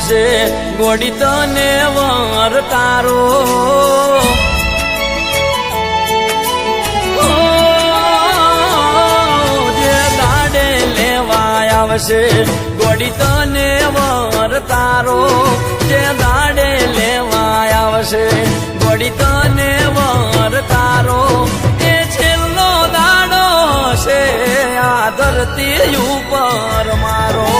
આવશે ગોડી તને વર તારો જે દાડે લેવા આવશે ગોડી તને વર તારો જે દાડે લેવા આવશે ગોડી તને વર તારો એ છેલ્લો દાડો છે આ ધરતી ઉપર મારો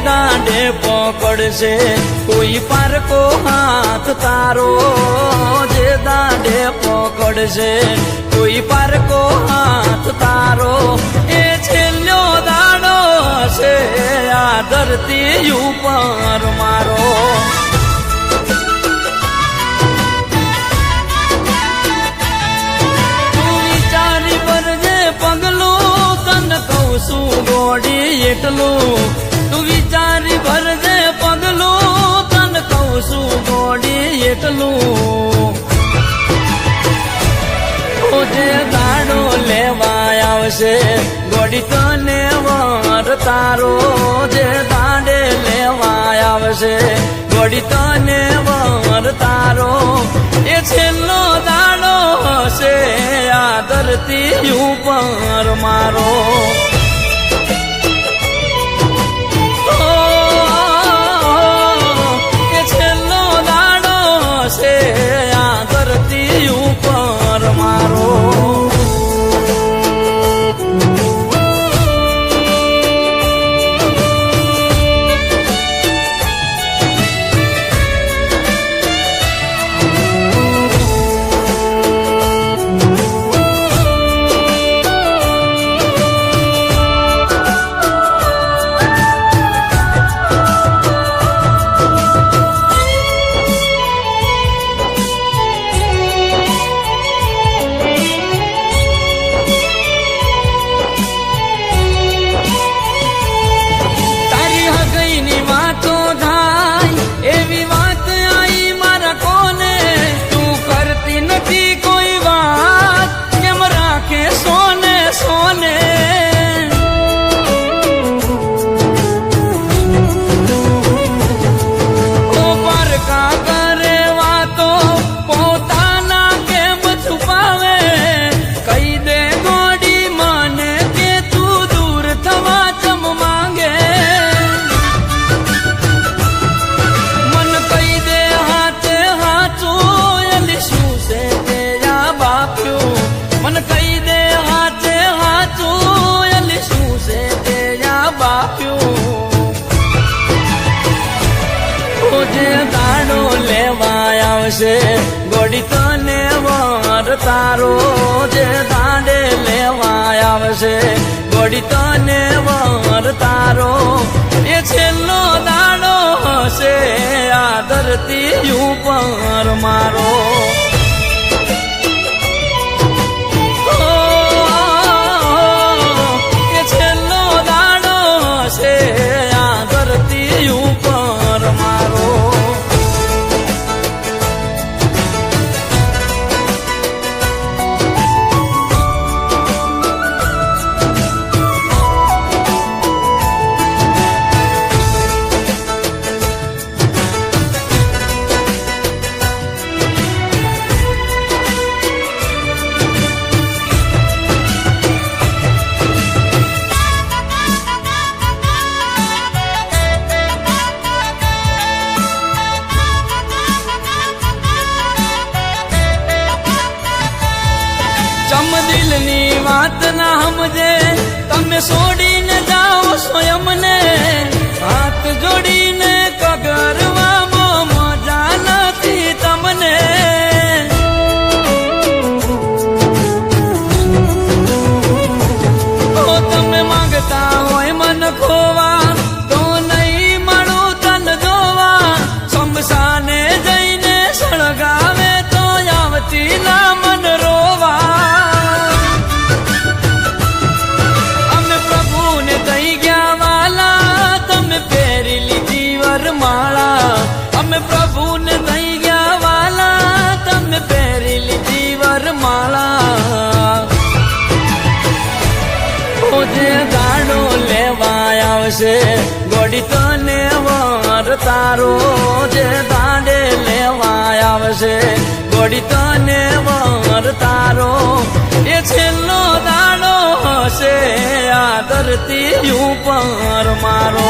દાંડે પકડશે કોઈ પારકો હાથ તારો જે દાંડે પકડશે કોઈ પારકો હાથ તારો એ છેલ્લો દાડો છે આ ધરતી ઉપર મારો તું વિચારી ભરજે પગલું તને કહું છું ગોડી એટલું તું વિચારી ભરજે પગલું તને કહું છું ગોડી એટલું જે દાડો લેવા આવશે ગોડી તને વર તારો જે દાડે લેવા આવશે ગોડી તને વર તારો એ છેલ્લો દાડો હશે આ ધરતી ઉપર મારો આ ધરતી ઉપર મારો દાડો લેવા આવશે ગોડી તને વર તારો જે દાડે લેવા આવશે ગોડી તને વર તારો એ છેલ્લો દાડો હશે આ ધરતી ઉપર મારો એ છેલ્લો દાડો હશે આ ધરતી ઉપર મારો દિલની વાત ના સમજે તમે છોડીને જાઓ સ્વયંને હાથ જોડીને કગરવામાં મજા નથી તમને તમે માંગતા હોય મન ખોવા તો નહીં મળું તન જોવા શમશાને જઈને સળગાવે તો આવતી ના મન રોવા અમે પ્રભુને થઈ ગયા વાલા તમે પહેરી લીધી વરમાળા આવશે ગોડી તને વર તારો જે દાડે લેવા આવશે ગોડી તને વર તારો એ છેલ્લો દાડો હશે આ ધરતી ઉપર મારો